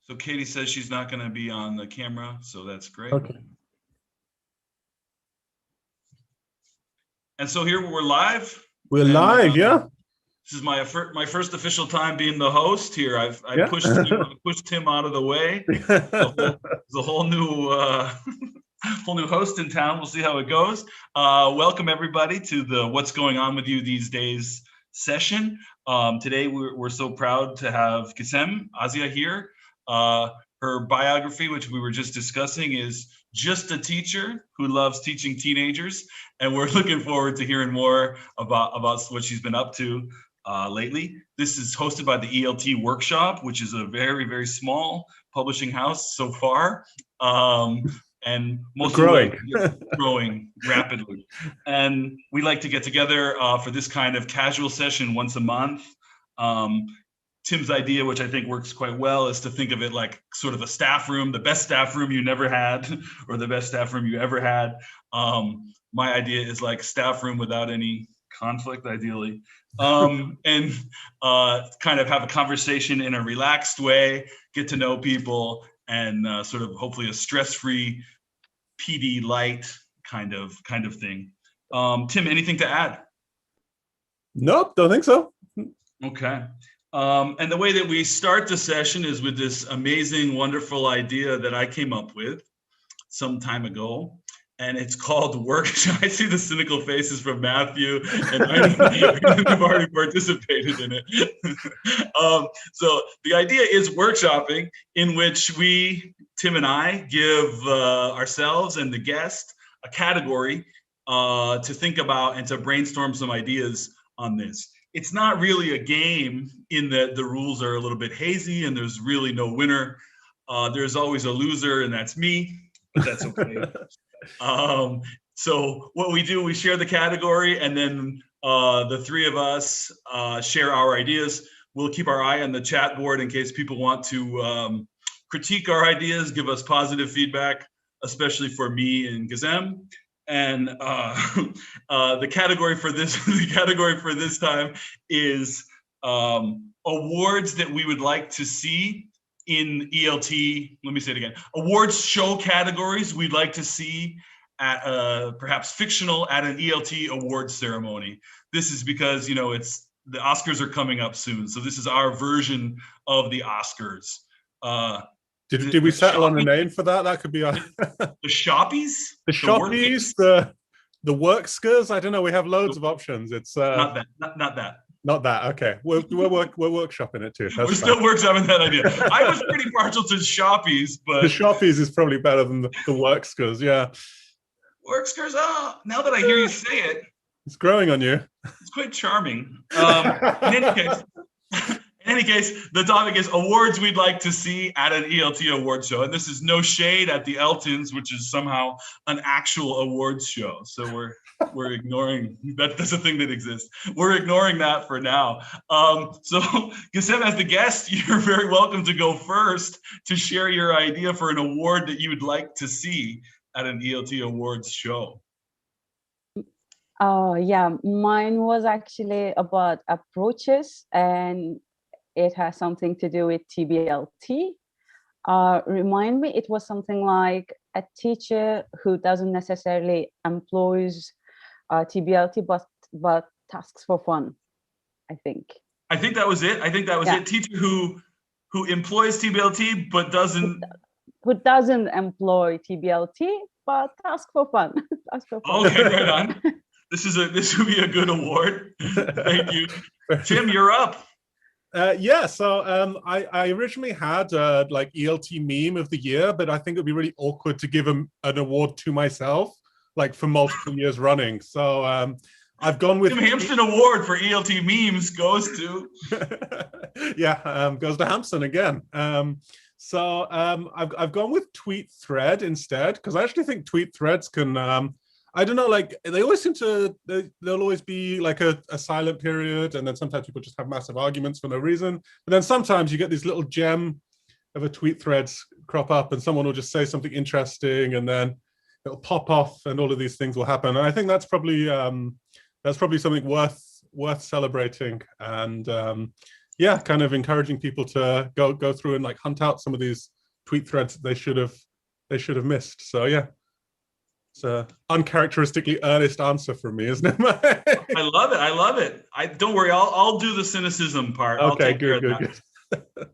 So Katie says she's not going to be on the camera, so that's great. Okay. And so here we're live. We're live, yeah. This is my first official time being the host here. I Yeah. pushed him out of the way. There's a whole new whole new host in town. We'll see how it goes. Welcome everybody to the What's Going On With You These Days session. Today we're so proud to have Gizem Asya here. Her biography, which we were just discussing, is just a teacher who loves teaching teenagers, and we're looking forward to hearing more about what she's been up to lately. This is hosted by the ELT Workshop, which is a very, very small publishing house so far, and mostly growing rapidly. And we like to get together for this kind of casual session once a month. Tim's idea, which I think works quite well, is to think of it like sort of a staff room, the best staff room you never had, or the best staff room you ever had. My idea is like staff room without any conflict, ideally, and kind of have a conversation in a relaxed way, get to know people, and sort of hopefully a stress-free, PD light kind of thing. Tim, anything to add? Nope, don't think so. Okay. And the way that we start the session is with this amazing, wonderful idea that I came up with some time ago. And it's called workshop. I see the cynical faces from Matthew, and I've already participated in it. So the idea is workshopping, in which we, Tim and I, give ourselves and the guest a category to think about and to brainstorm some ideas on this. It's not really a game in that the rules are a little bit hazy and there's really no winner. There's always a loser, and that's me, but that's okay. So what we do, we share the category, and then the three of us share our ideas. We'll keep our eye on the chat board in case people want to critique our ideas, give us positive feedback, especially for me and Gizem. And the category for this time is awards that we would like to see in ELT. Let me say it again. Awards show categories we'd like to see at perhaps fictional at an ELT awards ceremony. This is because, you know, it's the Oscars are coming up soon, so this is our version of the Oscars. Did we settle on a name for that? That could be our the Shoppies? The Shoppies, the Workskers. I don't know. We have loads of options. It's not that. Not that. Not that. Okay, we're workshopping it too. That's we're still workshopping that idea. I was pretty partial to Shoppies, but the Shoppies is probably better than the Workskers. Yeah, Workskers. Oh, now that I hear you say it, it's growing on you. It's quite charming. In any case, the topic is awards we'd like to see at an ELT award show. And this is no shade at the Eltons, which is somehow an actual awards show. So we're ignoring that. That's a thing that exists. We're ignoring that for now. So Gizem, as the guest, you're very welcome to go first to share your idea for an award that you would like to see at an ELT awards show. Yeah, mine was actually about approaches, and it has something to do with TBLT. Remind me, it was something like a teacher who doesn't necessarily employs TBLT, but tasks for fun, I think. I think that was it. It. Teacher who employs TBLT but doesn't. Who doesn't employ TBLT but task for fun. Okay, right on. This would be a good award. Thank you, Tim. You're up. Yeah, so I originally had like ELT meme of the year, but I think it'd be really awkward to give an award to myself, like for multiple years running. So I've gone with Tim Hampson Award for ELT memes goes to goes to Hampson again. So I've gone with tweet thread instead, because I actually think tweet threads can I don't know, like they always seem to, there'll always be like a silent period, and then sometimes people just have massive arguments for no reason. But then sometimes you get this little gem of a tweet threads crop up, and someone will just say something interesting, and then it'll pop off, and all of these things will happen. And I think that's probably something worth celebrating. And yeah, kind of encouraging people to go through and like hunt out some of these tweet threads that they should have missed. So yeah, it's a uncharacteristically earnest answer from me, isn't it? I love it. I love it. I don't worry. I'll do the cynicism part. I'll Okay, take care good, of good, that. good.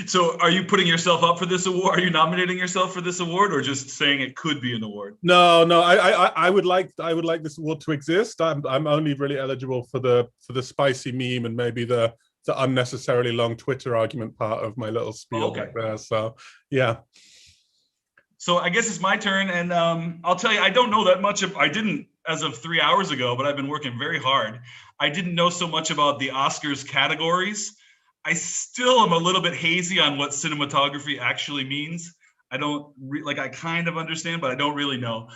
So are you putting yourself up for this award? Are you nominating yourself for this award, or just saying it could be an award? No, no, I would like this award to exist. I'm only really eligible for the spicy meme and maybe the unnecessarily long Twitter argument part of my little spiel Okay. back there. So yeah. So I guess it's my turn, and I'll tell you, I don't know that much. I didn't as of 3 hours ago, but I've been working very hard. I didn't know so much about the Oscars categories. I still am a little bit hazy on what cinematography actually means. I don't I kind of understand, but I don't really know.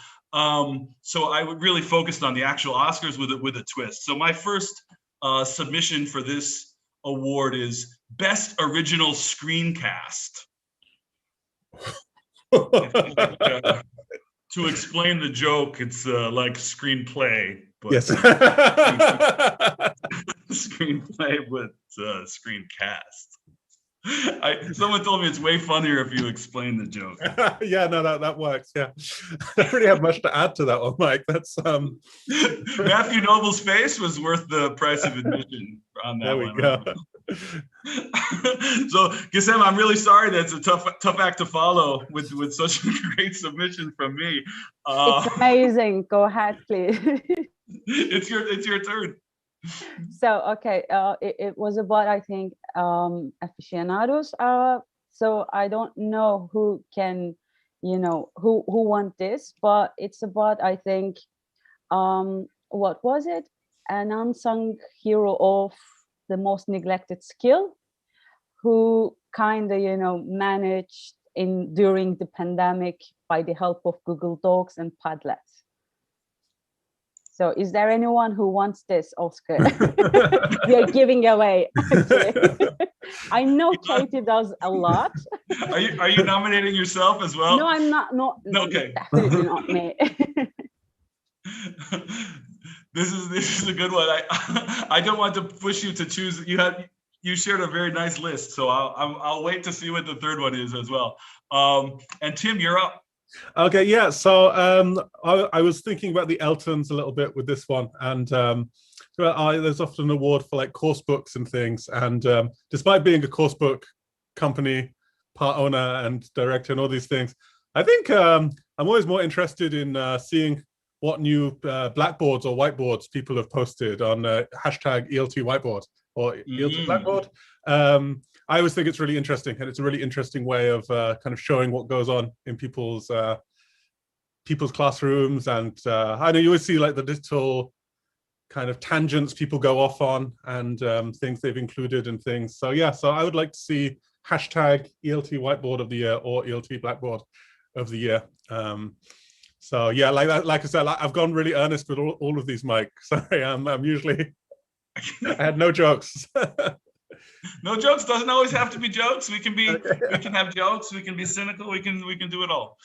So I would really focused on the actual Oscars with a twist. So my first submission for this award is Best Original Screencast. To explain the joke, it's like screenplay, but Yes. screenplay with screencast. Someone told me it's way funnier if you explain the joke. Yeah, no, that works. Yeah, I don't really have much to add to that one, Mike. That's Matthew Noble's face was worth the price of admission on that one. There we go. So Gizem, I'm really sorry that's a tough act to follow with such a great submission from me. It's amazing. Go ahead, please. It's your turn. So okay, it was about, I think, aficionados. So I don't know who can, who won this, but it's about, I think, what was it? An unsung hero of the most neglected skill, who kind of, managed during the pandemic by the help of Google Docs and Padlet. So is there anyone who wants this Oscar? We are giving away, actually. I know Katie does a lot. Are you nominating yourself as well? No, I'm not. No, Okay. Definitely not me. This is a good one. I don't want to push you to choose. You shared a very nice list, so I'll wait to see what the third one is as well. And Tim, you're up. Okay, yeah. So I was thinking about the Eltons a little bit with this one, and there's often an award for like course books and things. And despite being a course book company, part owner and director, and all these things, I think I'm always more interested in seeing what new blackboards or whiteboards people have posted on hashtag ELT whiteboard or ELT blackboard. I always think it's really interesting, and it's a really interesting way of kind of showing what goes on in people's classrooms. And I know you always see like the little kind of tangents people go off on, and things they've included and things. So yeah, so I would like to see hashtag ELT whiteboard of the year or ELT blackboard of the year. So yeah, like I said, I've gone really earnest with all of these, Mike. Sorry, I'm usually I had no jokes. No jokes. Doesn't always have to be jokes. We can have jokes. We can be cynical. We can do it all.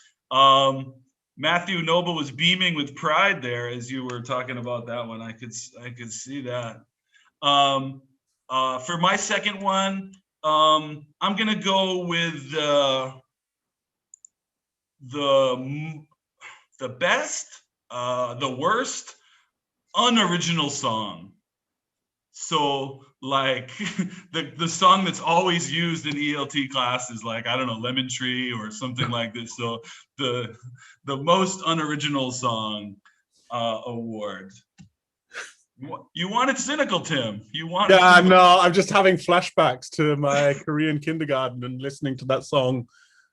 Matthew Noble was beaming with pride there as you were talking about that one. I could see that. For my second one, I'm gonna go with the best, the worst unoriginal song. So like the song that's always used in ELT class is like, I don't know, Lemon Tree or something like this. So the most unoriginal song award. You wanted cynical, Tim. Yeah, no, I'm just having flashbacks to my Korean kindergarten and listening to that song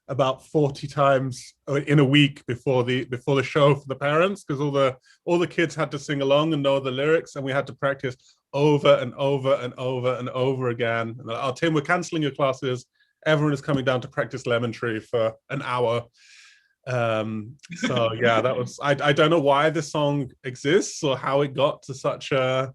about 40 times in a week before the show for the parents, because all the kids had to sing along and know the lyrics, and we had to practice over and over and over and over again. And oh, Tim, we're canceling your classes. Everyone is coming down to practice Lemon Tree for an hour. So yeah, that was. I don't know why this song exists or how it got to such a.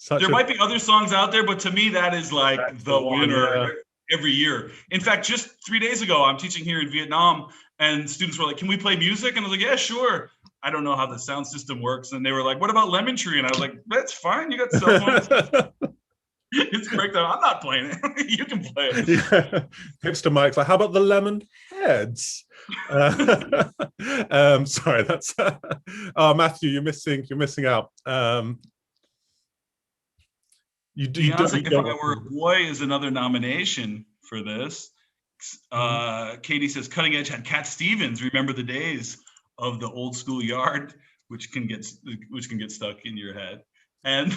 There might be other songs out there, but to me, that is like the winner every year. In fact, just 3 days ago, I'm teaching here in Vietnam, and students were like, "Can we play music?" And I was like, "Yeah, sure." I don't know how the sound system works, and they were like, "What about Lemon Tree?" And I was like, "That's fine. You got cell phones." It's breakdown. I'm not playing it. You can play it. Yeah. Hipster Mike's like, how about the lemon heads? Sorry, that's oh, Matthew, you're missing out. You Beyonce, if don't I Were a Boy is another nomination for this. Katie says Cutting Edge had Cat Stevens. Remember the days of the old school yard, which can get stuck in your head. And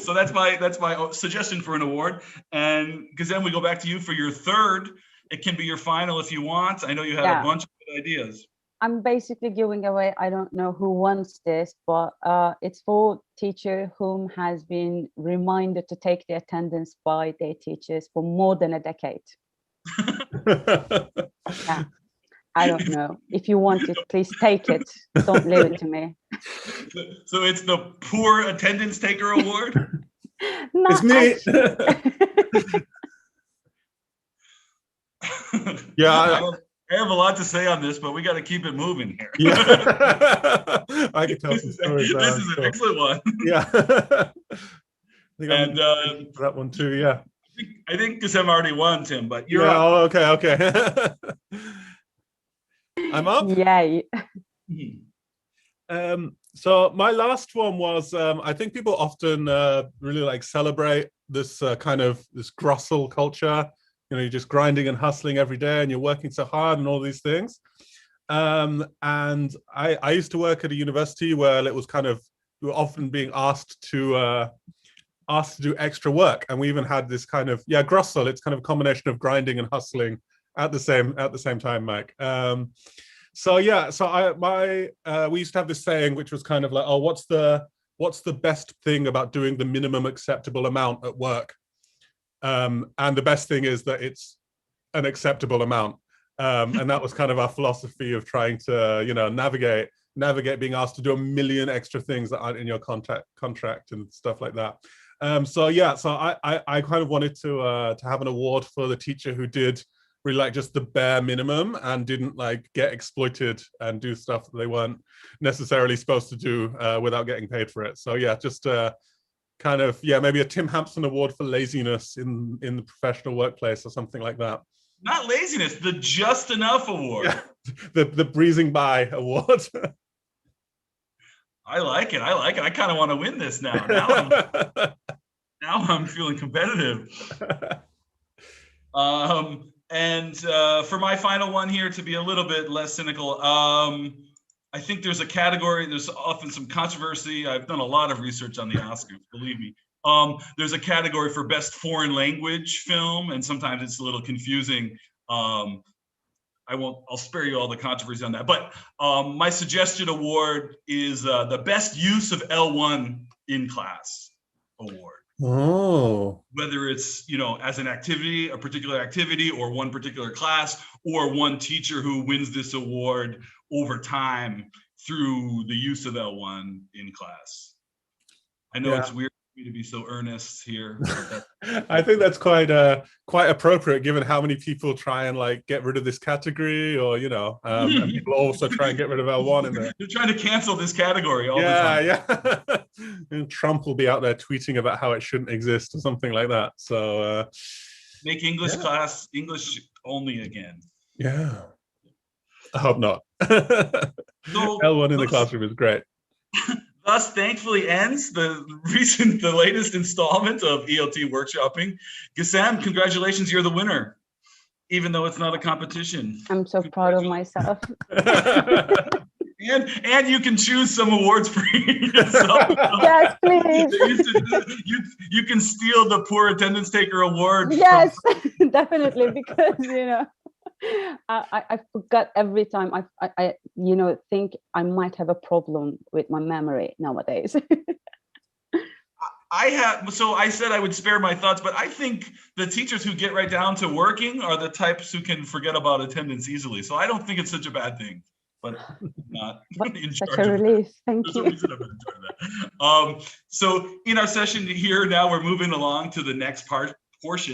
so that's my suggestion for an award. And Gizem, we go back to you for your third. It can be your final if you want. I know you had a bunch of good ideas. I'm basically giving away, I don't know who wants this, but it's for teacher whom has been reminded to take the attendance by their teachers for more than a decade. Yeah. I don't know. If you want it, please take it. Don't leave it to me. So it's the Poor Attendance Taker Award? It's me. Yeah. I have a lot to say on this, but we got to keep it moving here. Yeah. I can tell some stories. This is an excellent one. Yeah. And that one too, yeah. I think Gizem already won, Tim, but you're up. Oh, okay. I'm up? Yeah. So my last one was, I think people often really like celebrate this kind of this Grussel culture. You know, you're just grinding and hustling every day and you're working so hard and all these things. And I used to work at a university where it was kind of, we were often being asked to do extra work. And we even had this kind of, Grussel, it's kind of a combination of grinding and hustling at the same time, Mike. We used to have this saying, which was kind of like, oh, what's the best thing about doing the minimum acceptable amount at work? And the best thing is that it's an acceptable amount. And that was kind of our philosophy of trying to, navigate being asked to do a million extra things that aren't in your contract and stuff like that. So I kind of wanted to have an award for the teacher who did really like just the bare minimum and didn't like get exploited and do stuff that they weren't necessarily supposed to do without getting paid for it. So yeah, just kind of, maybe a Tim Hampson award for laziness in the professional workplace or something like that. Not laziness, the Just Enough Award. Yeah, the breezing by award. I like it. I kind of want to win this now. Now I'm feeling competitive. And for my final one here, to be a little bit less cynical, I think there's a category, there's often some controversy. I've done a lot of research on the Oscars, believe me. There's a category for best foreign language film, and sometimes it's a little confusing. I'll spare you all the controversy on that. But my suggested award is the best use of L1 in class award. Oh. Whether it's, as an activity, a particular activity, or one particular class, or one teacher who wins this award over time through the use of L1 in class. I know it's weird for me to be so earnest here. I think that's quite appropriate given how many people try and like get rid of this category, or and people also try and get rid of L1 in there. They're trying to cancel this category all the time. Yeah. And Trump will be out there tweeting about how it shouldn't exist or something like that. So make English class English only again. Yeah. I hope not. L1 in the classroom is great. Thus, thankfully, ends the latest installment of ELT Workshopping. Gizem, congratulations, you're the winner, even though it's not a competition. I'm so proud of myself. And you can choose some awards for yourself. Yes, please. You can steal the Poor Attendance Taker Award. Yes, definitely, because I forgot every time. I think I might have a problem with my memory nowadays. I said I would spare my thoughts, but I think the teachers who get right down to working are the types who can forget about attendance easily. So I don't think it's such a bad thing, but not in such charge a relief. Thank There's you. a reason I'm in charge of that. So in our session here now, we're moving along to the next part, which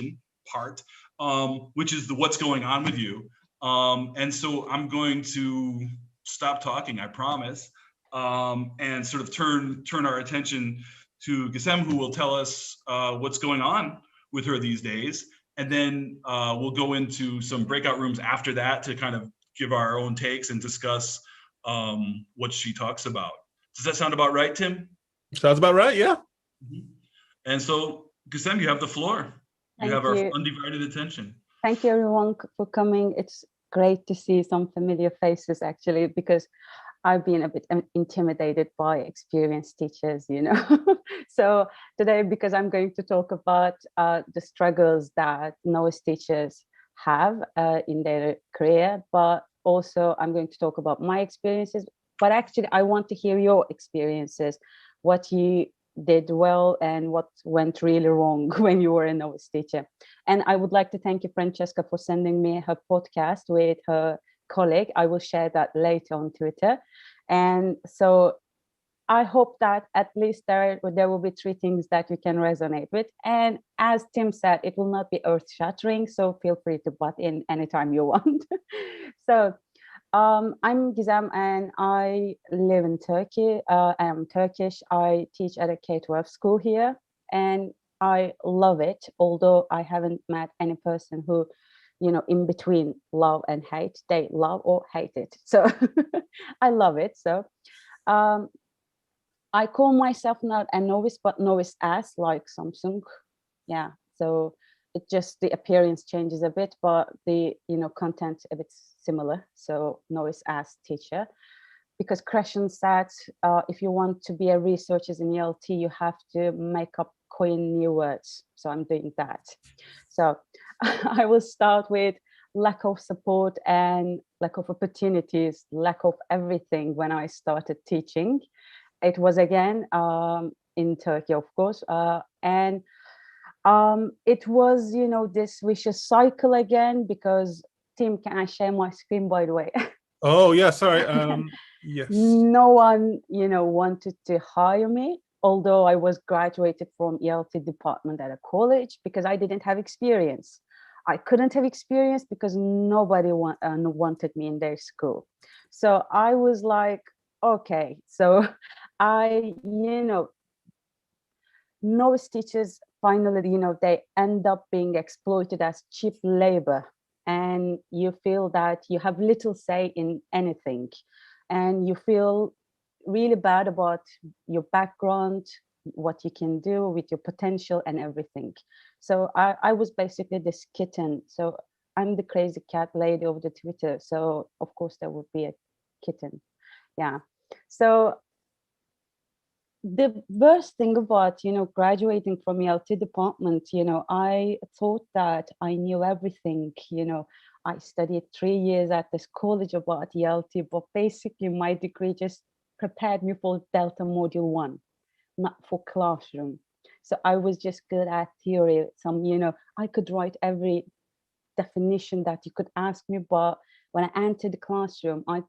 is the what's going on with you. And so I'm going to stop talking, I promise, and sort of turn our attention to Gizem, who will tell us what's going on with her these days. And then we'll go into some breakout rooms after that to kind of give our own takes and discuss what she talks about. Does that sound about right, Tim? Sounds about right, yeah. Mm-hmm. And so, Gizem, you have the floor. You have our undivided attention. Thank you, everyone, for coming. It's great to see some familiar faces, actually, because I've been a bit intimidated by experienced teachers, you know. So today, because I'm going to talk about the struggles that novice teachers have in their career, but also I'm going to talk about my experiences. But actually, I want to hear your experiences, what you did well and what went really wrong when you were a novice teacher. And I would like to thank you, Francesca, for sending me her podcast with her colleague. I will share that later on Twitter. And so I hope that at least there will be 3 things that you can resonate with. And as Tim said, it will not be earth-shattering, so feel free to butt in anytime you want. So I'm Gizem and I live in Turkey. I'm Turkish. I teach at a K-12 school here and I love it, although I haven't met any person who, you know, in between love and hate. They love or hate it. So I love it. So I call myself not a novice, but novice as, like Samsung. Yeah. So it just, the appearance changes a bit, but the, you know, content a bit similar. So novice as teacher, because Krashen said, if you want to be a researcher in ELT, you have to make up, coin new words. So I'm doing that. So I will start with lack of support and lack of opportunities, lack of everything when I started teaching. It was again in Turkey, of course, and it was, you know, this vicious cycle again, because Tim, can I share my screen, by the way? Oh yeah, sorry. Yes. No one, you know, wanted to hire me, although I was graduated from ELT department at a college, because I didn't have experience. I couldn't have experience because nobody wanted me in their school. So I was like, okay, so I, you know, novice teachers finally, you know, they end up being exploited as cheap labor, and you feel that you have little say in anything, and you feel really bad about your background, what you can do with your potential and everything. So I was basically this kitten. So I'm the crazy cat lady of the Twitter. So of course there would be a kitten. Yeah. So the worst thing about, you know, graduating from ELT department, you know, I thought that I knew everything. You know, I studied 3 years at this college about ELT, but basically my degree just prepared me for Delta Module 1, not for classroom. So I was just good at theory. Some, you know, I could write every definition that you could ask me, but when I entered the classroom, I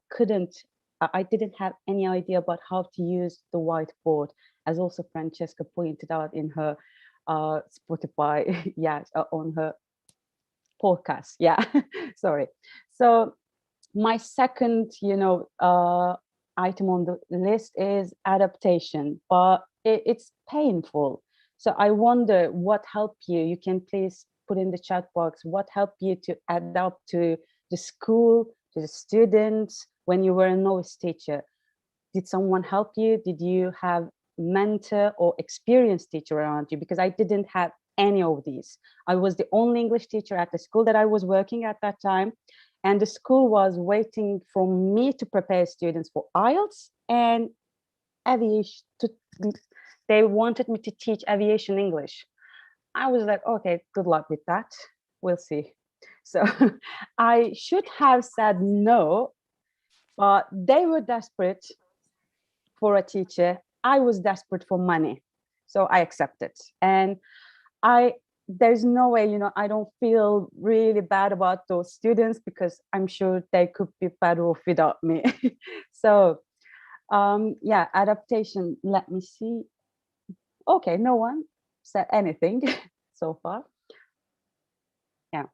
didn't have any idea about how to use the whiteboard, as also Francesca pointed out in her Spotify, yes, on her podcast, yeah, sorry. So my second, you know, item on the list is adaptation, but it's painful. So I wonder what helped you. You can please put in the chat box, what helped you to adapt to the school, to the students, when you were a novice teacher? Did someone help you? Did you have mentor or experienced teacher around you? Because I didn't have any of these. I was the only English teacher at the school that I was working at that time. And the school was waiting for me to prepare students for IELTS and aviation. They wanted me to teach aviation English. I was like, okay, good luck with that. We'll see. So I should have said no, but they were desperate for a teacher. I was desperate for money. So I accepted. And there's no way, you know, I don't feel really bad about those students, because I'm sure they could be better off without me. So yeah, adaptation, let me see. Okay, no one said anything so far. Yeah.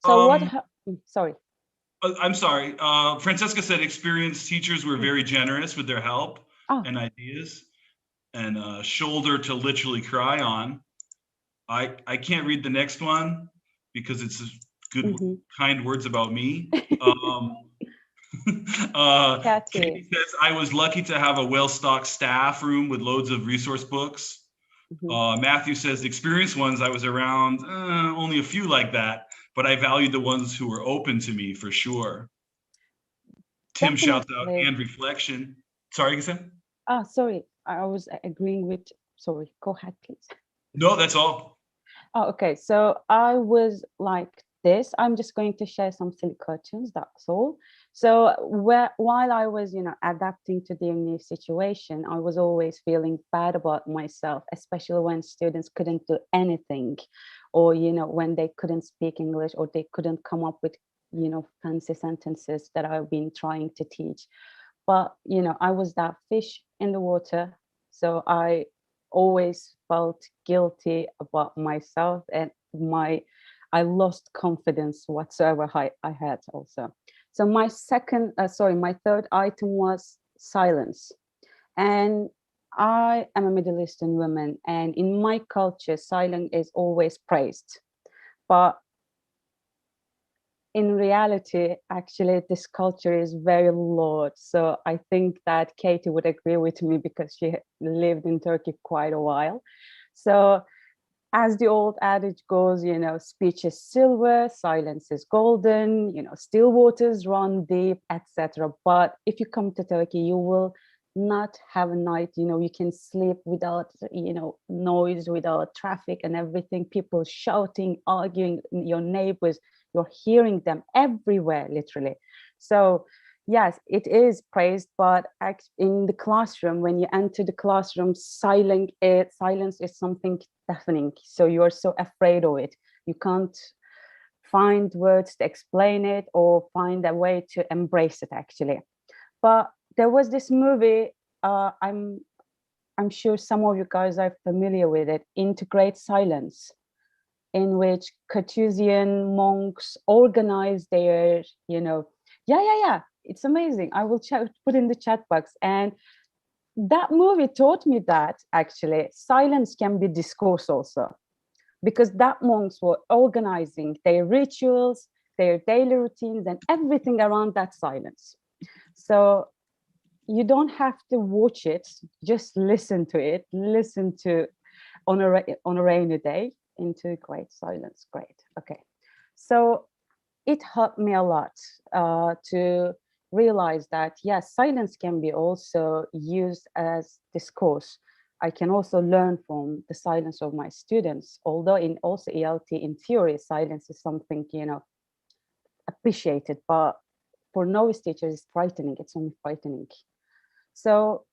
So sorry. I'm sorry. Francesca said experienced teachers were very generous with their help and ideas. and a shoulder to literally cry on. I can't read the next one because it's good, kind words about me. Katie says, I was lucky to have a well-stocked staff room with loads of resource books. Matthew says, the experienced ones, I was around only a few like that, but I valued the ones who were open to me for sure. Tim shouts out, and reflection. Sorry, Gizem? Sorry, I was agreeing with, sorry, go ahead, please. No, that's all. Oh, okay, so I was like this. I'm just going to share some silly cartoons, that's all. So while I was, adapting to the new situation, I was always feeling bad about myself, especially when students couldn't do anything, or, when they couldn't speak English, or they couldn't come up with, fancy sentences that I've been trying to teach. But, I was that fish in the water. So I always felt guilty about myself, and I lost confidence whatsoever I had also. So my third item was silence. And I am a Middle Eastern woman, and in my culture, silence is always praised. But in reality, actually, this culture is very loud. So I think that Katie would agree with me because she lived in Turkey quite a while. So as the old adage goes, speech is silver, silence is golden, still waters run deep, etc. But if you come to Turkey, you will not have a night, you can sleep without, noise, without traffic and everything, people shouting, arguing, your neighbors, you're hearing them everywhere, literally. So yes, it is praised, but in the classroom, when you enter the classroom, silence is something deafening. So you're so afraid of it. You can't find words to explain it or find a way to embrace it, actually. But there was this movie, I'm sure some of you guys are familiar with it, Into Great Silence, in which Carthusian monks organize their, yeah, it's amazing. I will put in the chat box. And that movie taught me that actually silence can be discourse also, because that monks were organizing their rituals, their daily routines, and everything around that silence. So you don't have to watch it, just listen to it, on a rainy day, Into Great Silence. Great. Okay. So it helped me a lot to realize that, yes, silence can be also used as discourse. I can also learn from the silence of my students, although in also ELT, in theory, silence is something, appreciated, but for novice teachers, it's frightening. It's only frightening. So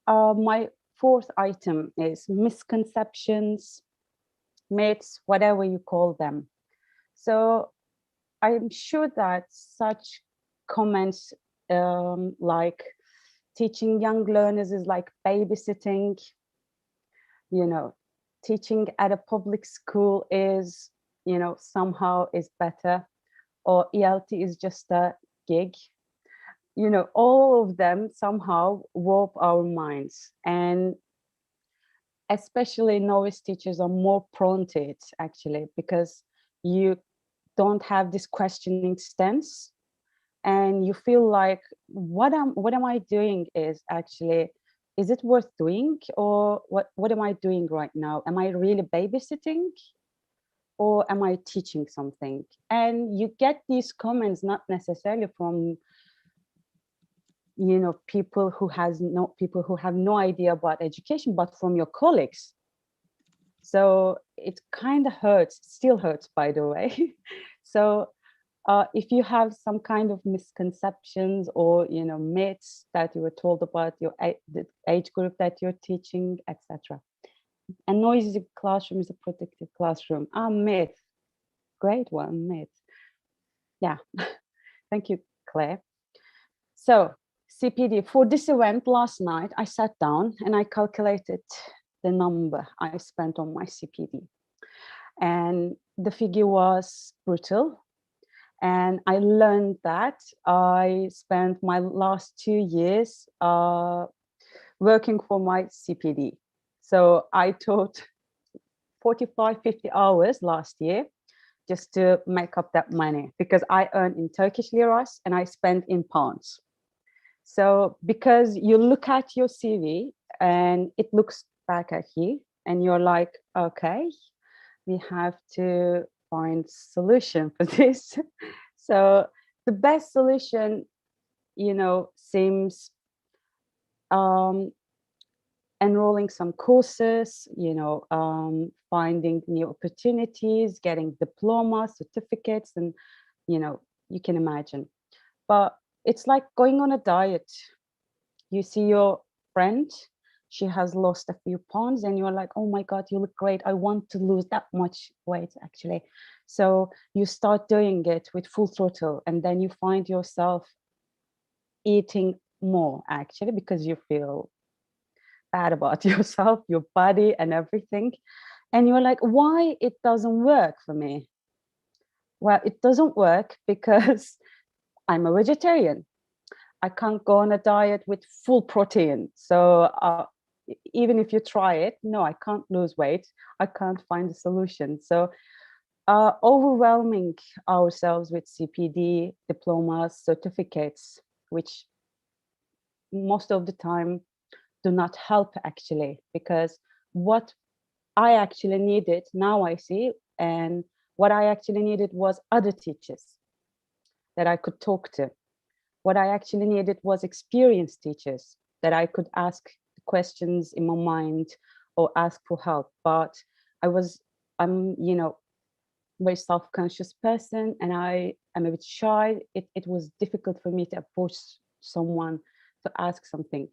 my fourth item is misconceptions, myths, whatever you call them. So I'm sure that such comments like teaching young learners is like babysitting, teaching at a public school is, somehow is better, or ELT is just a gig. All of them somehow warp our minds, and especially novice teachers are more prone to it, actually, because you don't have this questioning stance, and you feel like, what am I doing is it worth doing, or what am I doing right now? Am I really babysitting, or am I teaching something? And you get these comments not necessarily from people who have no idea about education, but from your colleagues. So it kind of hurts, still hurts, by the way. So if you have some kind of misconceptions or myths that you were told about the age group that you're teaching, etc. A noisy classroom is a protective classroom. Myth, great one, myth. Yeah, thank you, Claire. So CPD, for this event last night, I sat down and I calculated the number I spent on my CPD. And the figure was brutal. And I learned that I spent my last 2 years working for my CPD. So I taught 45, 50 hours last year just to make up that money, because I earn in Turkish liras and I spend in pounds. So because you look at your CV and it looks back at you and you're like, okay, we have to find solution for this. So the best solution, seems enrolling some courses, finding new opportunities, getting diplomas, certificates, and you can imagine. But it's like going on a diet. You see your friend, she has lost a few pounds, and you're like, oh my God, you look great. I want to lose that much weight, actually. So you start doing it with full throttle, and then you find yourself eating more, actually, because you feel bad about yourself, your body, and everything. And you're like, why it doesn't work for me? Well, it doesn't work because I'm a vegetarian. I can't go on a diet with full protein. So even if you try it, no, I can't lose weight. I can't find a solution. So overwhelming ourselves with CPD, diplomas, certificates, which most of the time do not help, actually, because what I actually needed, now I see, and what I actually needed was other teachers that I could talk to. What I actually needed was experienced teachers that I could ask questions in my mind or ask for help. But I'm very self-conscious person, and I am a bit shy. It was difficult for me to approach someone to ask something.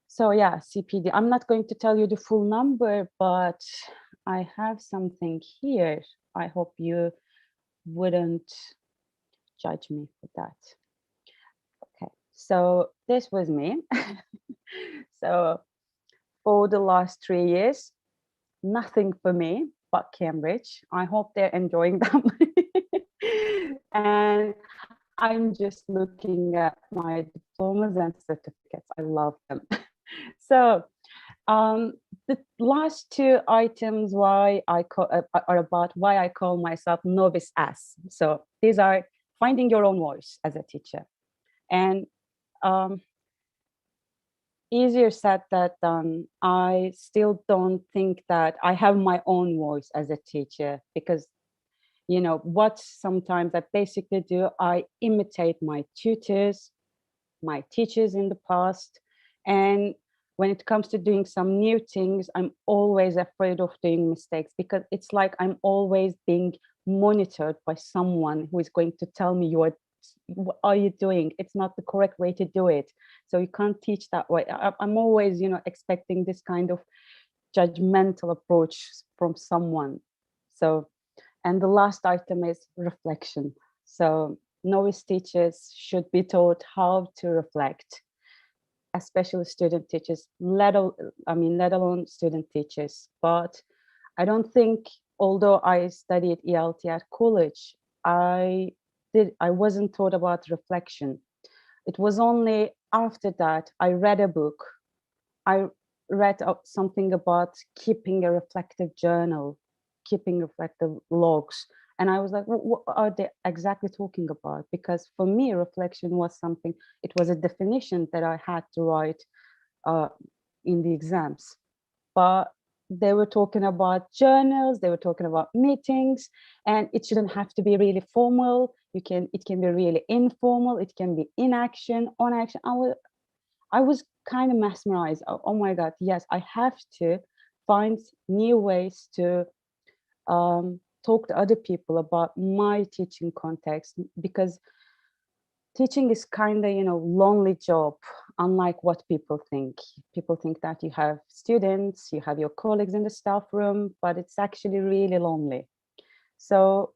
So yeah, CPD. I'm not going to tell you the full number, but I have something here. I hope you wouldn't judge me for that. Okay, so this was me. So for the last 3 years, nothing for me but Cambridge. I hope they're enjoying them. And I'm just looking at my diplomas and certificates. I love them. So the last two items are about why I call myself novice ass. So these are finding your own voice as a teacher. And easier said than done. I still don't think that I have my own voice as a teacher, because what sometimes I basically do, I imitate my tutors, my teachers in the past. And when it comes to doing some new things, I'm always afraid of doing mistakes, because it's like I'm always being monitored by someone who is going to tell me, what are you doing? It's not the correct way to do it. So you can't teach that way. I'm always, expecting this kind of judgmental approach from someone. So, and the last item is reflection. So novice teachers should be taught how to reflect, especially student teachers, let alone student teachers. But I don't think, although I studied ELT at college, I wasn't taught about reflection. It was only after that I read a book. I read something about keeping a reflective journal, keeping reflective logs. And I was like, what are they exactly talking about? Because for me, reflection was something, it was a definition that I had to write in the exams. But they were talking about journals, they were talking about meetings, and it shouldn't have to be really formal. It can be really informal, it can be in action, on action. I was kind of mesmerized. Oh my God, yes, I have to find new ways to talk to other people about my teaching context, because teaching is kind of, lonely job, unlike what people think. People think that you have students, you have your colleagues in the staff room, but it's actually really lonely. So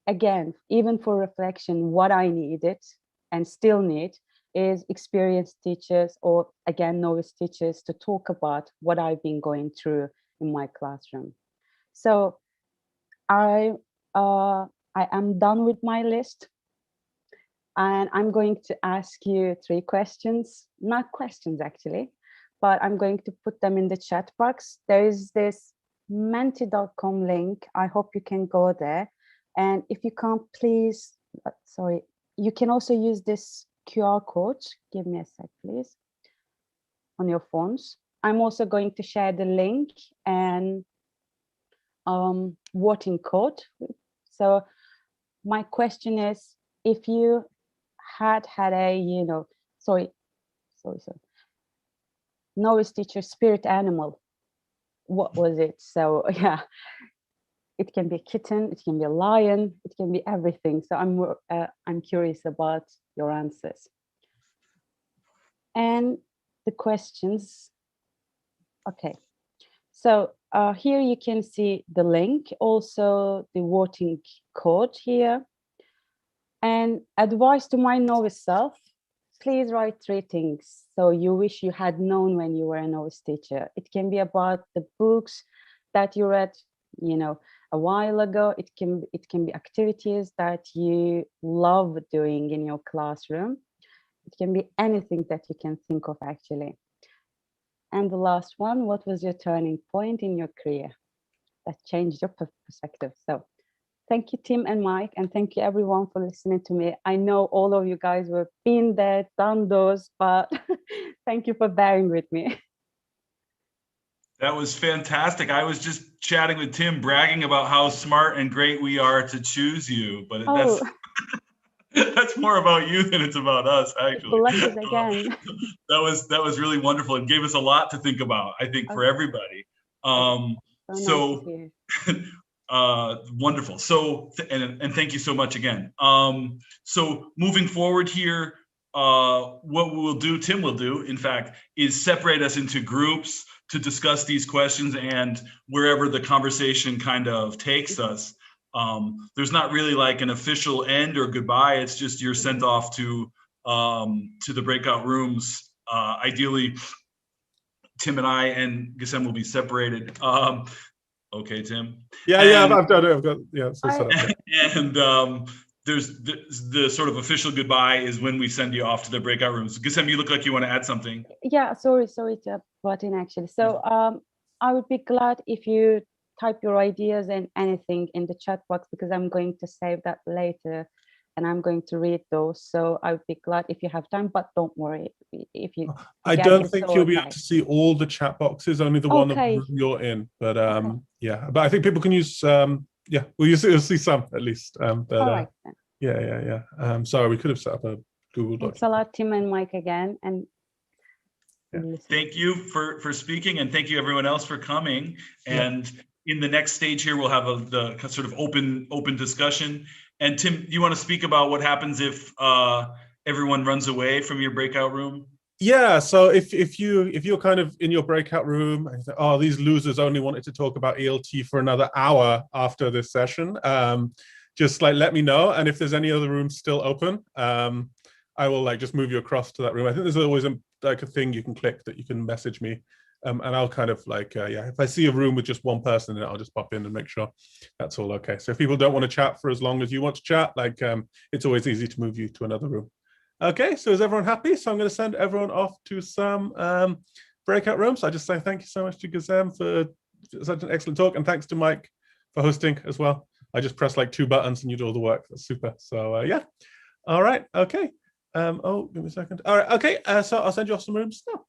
again, even for reflection, what I needed and still need is experienced teachers, or again, novice teachers, to talk about what I've been going through in my classroom. So I am done with my list. And I'm going to ask you 3 questions, not questions actually, but I'm going to put them in the chat box. There is this menti.com link. I hope you can go there. And if you can't, please, sorry, you can also use this QR code. Give me a sec, please, on your phones. I'm also going to share the link and voting code. So my question is, if you had a, novice teacher spirit animal, what was it? So yeah, it can be a kitten, it can be a lion, it can be everything. So I'm curious about your answers. And the questions. Okay, so here you can see the link, also the voting code here. And advice to my novice self: please write 3 things so you wish you had known when you were a novice teacher. It can be about the books that you read, a while ago. It can be activities that you love doing in your classroom. It can be anything that you can think of, actually. And the last one: what was your turning point in your career that changed your perspective? So thank you, Tim and Mike, and thank you everyone for listening to me. I know all of you guys were been there, done those, but thank you for bearing with me. That was fantastic. I was just chatting with Tim, bragging about how smart and great we are to choose you, but that's more about you than it's about us, actually. Blushes again. That was really wonderful. It gave us a lot to think about, I think, for everybody. Wonderful. So, and thank you so much again. So moving forward here, what Tim will do, in fact, is separate us into groups to discuss these questions, and wherever the conversation kind of takes us. There's not really like an official end or goodbye. It's just you're sent off to the breakout rooms. Ideally, Tim and I and Gizem will be separated. Okay, Tim. I've done it. I've got so set up. And there's the sort of official goodbye is when we send you off to the breakout rooms. Gizem, you look like you want to add something. Yeah, sorry to butt in, actually. So I would be glad if you type your ideas and anything in the chat box, because I'm going to save that later and I'm going to read those. So I would be glad if you have time, but don't worry if you. I don't think you'll be able to see all the chat boxes, only the one that you're in. But but I think people can use you'll see some at least. All right. Sorry, we could have set up a Google Doc. Thanks a lot, Tim and Mike, again. And thank you for speaking, and thank you everyone else for coming. And in the next stage here, we'll have the sort of open discussion. And Tim, you want to speak about what happens if everyone runs away from your breakout room? Yeah, so if you're kind of in your breakout room and say, oh, these losers only wanted to talk about ELT for another hour after this session, just like let me know. And if there's any other rooms still open, I will like just move you across to that room. I think there's always a thing you can click that you can message me. And I'll kind of like, if I see a room with just one person in it, I'll just pop in and make sure that's all okay. So if people don't want to chat for as long as you want to chat, like it's always easy to move you to another room. Okay, so is everyone happy? So I'm going to send everyone off to some breakout rooms. I just say thank you so much to Gizem for such an excellent talk, and thanks to Mike for hosting as well. I just pressed like 2 buttons and you did all the work. That's super. So yeah. All right. Okay. Give me a second. All right. Okay. So I'll send you off some rooms now.